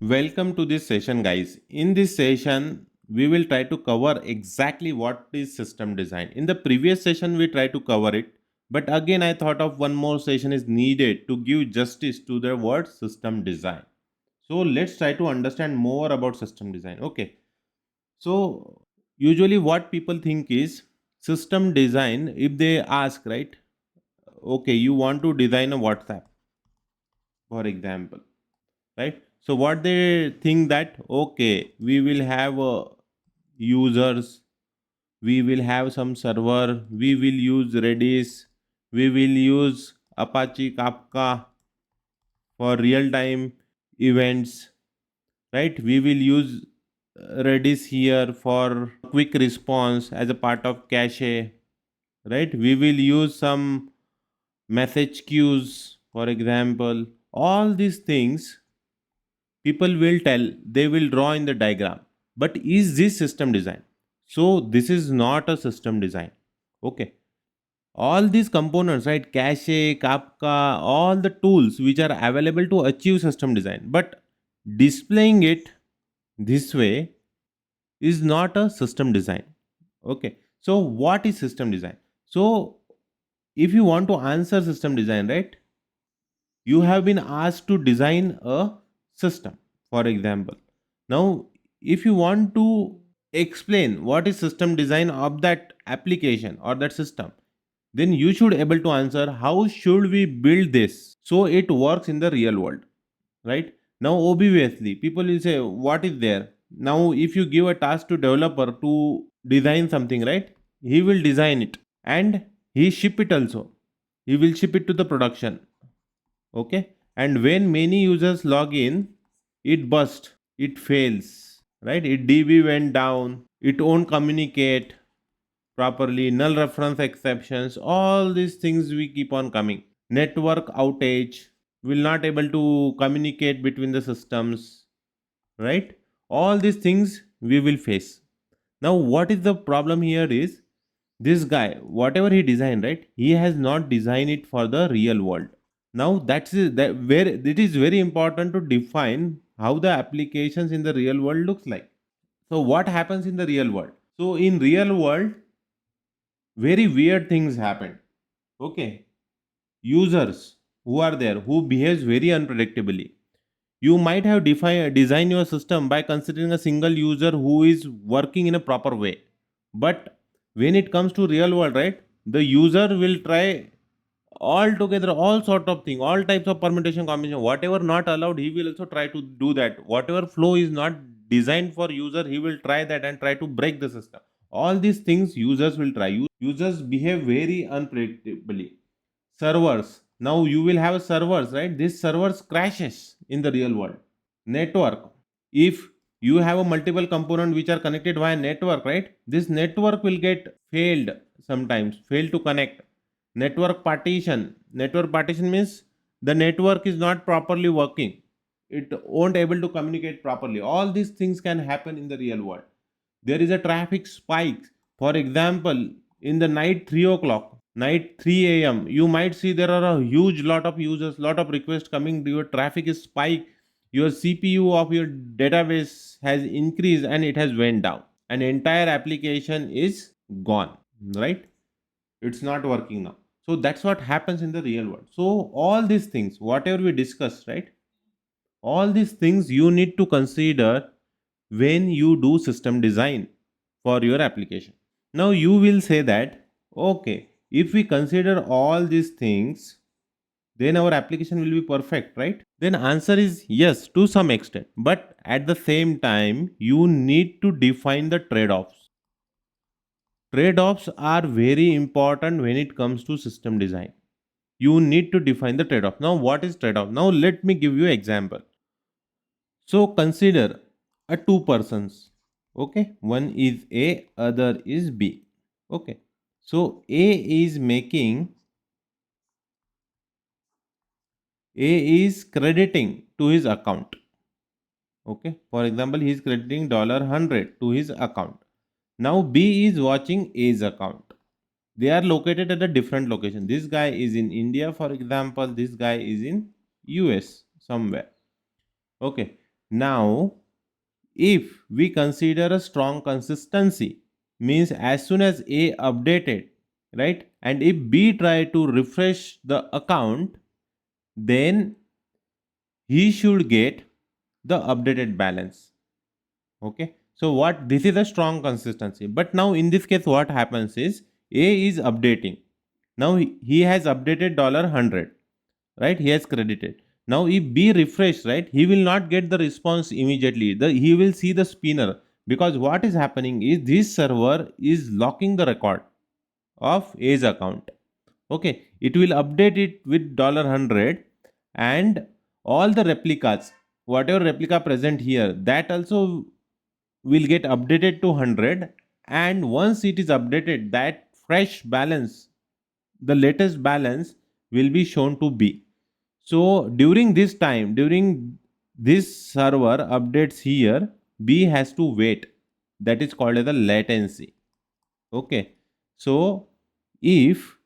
Welcome to this session, guys. In this session, we will try to cover exactly what is system design. In the previous session, we tried to cover it, but again, I thought of one more session is needed to give justice to the word system design. So let's try to understand more about system design. Okay. So usually, what people think is system design. If they ask, right? Okay, you want to design a WhatsApp, for example, right? So what they think that okay, we will have users, we will have some server, we will use Redis, we will use Apache Kafka for real time events, right? We will use Redis here for quick response as a part of cache, right? We will use some message queues, for example. All these things people will tell, they will draw in the diagram, but is this system design? So this is not a system design. Okay, all these components, right, cache, Kafka, all the tools which are available to achieve system design, but displaying it this way is not a system design. Okay, so what is system design? So if you want to answer system design, right, you have been asked to design a system, for example. Now if you want to explain what is system design of that application or that system, then you should able to answer how should we build this so it works in the real world, right? Now obviously people will say what is there. Now if you give a task to developer to design something, right, he will design it and he ship it also, he will ship it to the production. Okay, and when many users log in, it bursts, it fails, right, it db went down, it won't communicate properly, null reference exceptions, all these things we keep on coming, network outage, will not able to communicate between the systems, right? All these things we will face. Now what is the problem here is this guy whatever he designed, right, he has not designed it for the real world. Now that where it is very important to define how the applications in the real world looks like. So what happens in the real world? So in real world, very weird things happen. Okay, users who are there who behaves very unpredictably. You might have designed your system by considering a single user who is working in a proper way, but when it comes to real world, right, the user will try all together all sort of thing, all types of permutation combination, whatever not allowed he will also try to do that, whatever flow is not designed for user he will try that and try to break the system. All these things users will try. Users behave very unpredictably. Servers, now you will have servers, right, this servers crashes in the real world. Network, if you have a multiple component which are connected via network, right, this network will get failed, sometimes fail to connect. Network partition means the network is not properly working, it won't able to communicate properly. All these things can happen in the real world. There is a traffic spike, for example, in the night 3 o'clock, night 3 a.m, you might see there are a huge lot of users, lot of requests coming, your traffic is spike, your cpu of your database has increased and it has went down, an entire application is gone, right? It's not working now. So that's what happens in the real world. So all these things whatever we discussed, right, all these things you need to consider when you do system design for your application. Now you will say that okay, if we consider all these things, then our application will be perfect, right? Then answer is yes to some extent, but at the same time you need to define the trade-offs. Trade-offs are very important when it comes to system design. You need to define the trade-off. Now what is trade-off? Now let me give you example. So consider a two persons. Okay, one is A, other is B. Okay, so A is crediting to his account. Okay, for example, he is crediting $100 to his account. Now B is watching A's account. They are located at a different location. This guy is in India, for example. This guy is in US somewhere. Okay. Now, if we consider a strong consistency, means as soon as A updated, right, and if B try to refresh the account, then he should get the updated balance. Okay, so what, this is a strong consistency. But now in this case what happens is A is updating. Now he has updated $100, right? He has credited. Now if B refresh, right, he will not get the response immediately. He will see the spinner, because what is happening is this server is locking the record of A's account. Okay, it will update it with $100, and all the replicas, whatever replica present here, that also will get updated to 100. And once it is updated, that fresh balance, the latest balance, will be shown to B. So during this time, during this server updates here, B has to wait. That is called as the latency. Okay, so if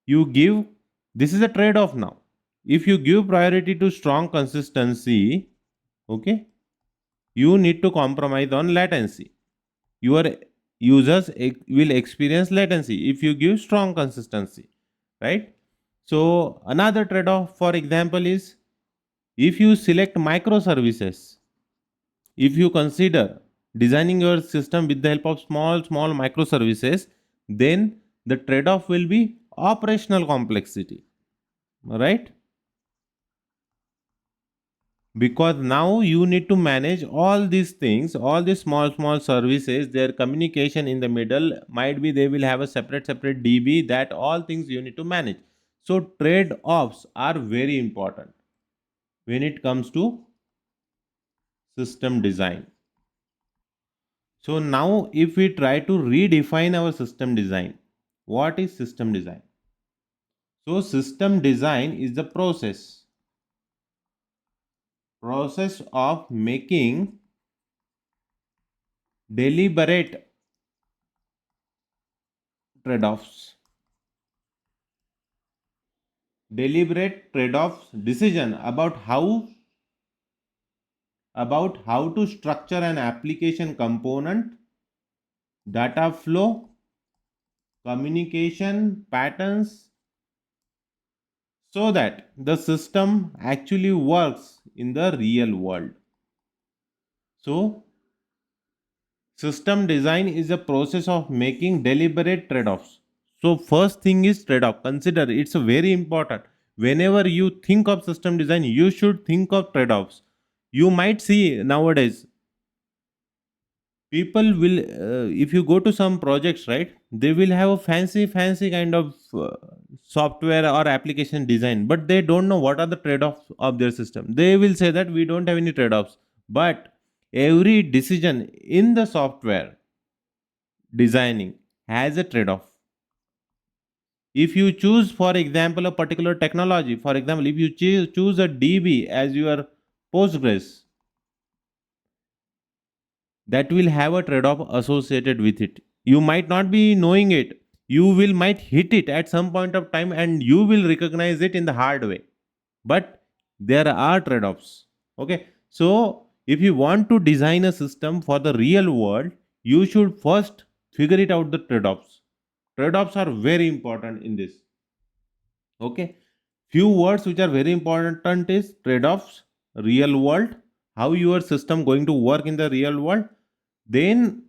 you give, this is a trade off now. If you give priority to strong consistency, okay, you need to compromise on latency. Your users will experience latency if you give strong consistency, right? So another trade off, for example, is if you select microservices, if you consider designing your system with the help of small microservices, then the trade off will be operational complexity, right? Because now you need to manage all these things, all these small services, their communication in the middle, might be they will have a separate db, that all things you need to manage. So trade offs are very important when it comes to system design. So now if we try to redefine our system design, what is system design? So system design is the process of making deliberate trade-offs, trade-offs decision about how to structure an application component, data flow, communication patterns, so that the system actually works in the real world. So system design is a process of making deliberate trade-offs. So first thing is trade-off. Consider, it's very important. Whenever you think of system design, you should think of trade-offs. You might see nowadays people will, if you go to some projects, right, they will have a fancy kind of software or application design, but they don't know what are the trade-offs of their system. They will say that we don't have any trade-offs, but every decision in the software designing has a trade-off. If you choose, for example, a particular technology, for example, if you choose a db as your postgres, that will have a trade-off associated with it. You might not be knowing it, you will might hit it at some point of time, and you will recognize it in the hard way, but there are trade-offs. Okay, so if you want to design a system for the real world, you should first figure it out, the trade-offs. Trade-offs are very important in this. Okay, few words which are very important is trade-offs, real world, how your system going to work in the real world. Then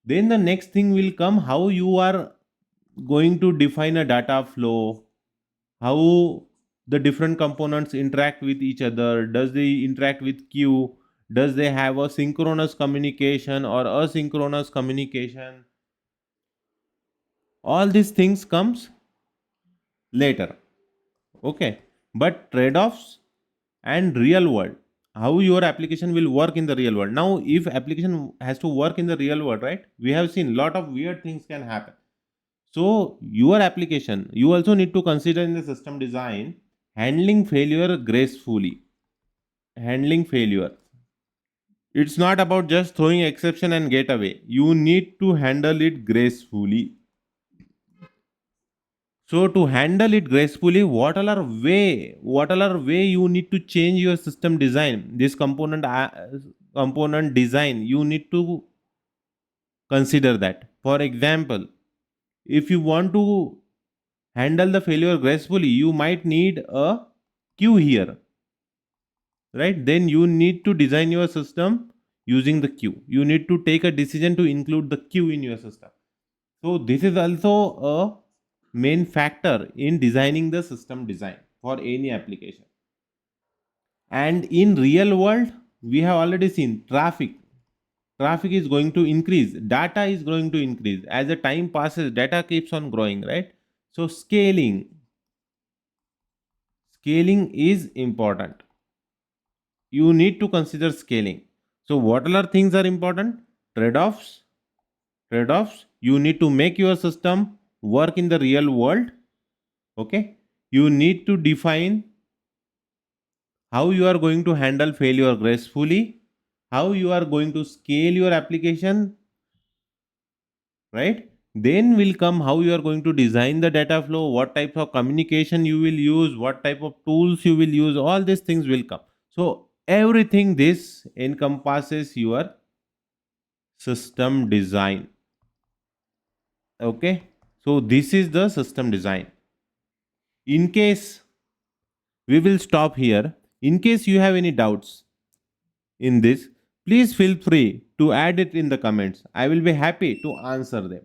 then the next thing will come, how you are going to define a data flow, how the different components interact with each other, does they interact with queue, does they have a synchronous communication or asynchronous communication. All these things comes later. Okay, but trade-offs and real world, how your application will work in the real world. Now if application has to work in the real world, right, we have seen lot of weird things can happen. So your application, you also need to consider in the system design, handling failure gracefully. Handling failure, it's not about just throwing exception and get away. You need to handle it gracefully. So to handle it gracefully, what all are way you need to change your system design, this component design, you need to consider that. For example, if you want to handle the failure gracefully, you might need a queue here, right? Then you need to design your system using the queue. You need to take a decision to include the queue in your system. So this is also a main factor in designing the system design for any application. And in real world, we have already seen traffic is going to increase, data is going to increase as the time passes, data keeps on growing, right? So scaling is important. You need to consider scaling. So what other things are important? Trade offs. You need to make your system work in the real world. Okay, you need to define how you are going to handle failure gracefully, how you are going to scale your application, right? Then will come how you are going to design the data flow, what type of communication you will use, what type of tools you will use, all these things will come. So everything this encompasses your system design. Okay, so this is the system design. In case we will stop here. In case you have any doubts in this, please feel free to add it in the comments. I will be happy to answer them.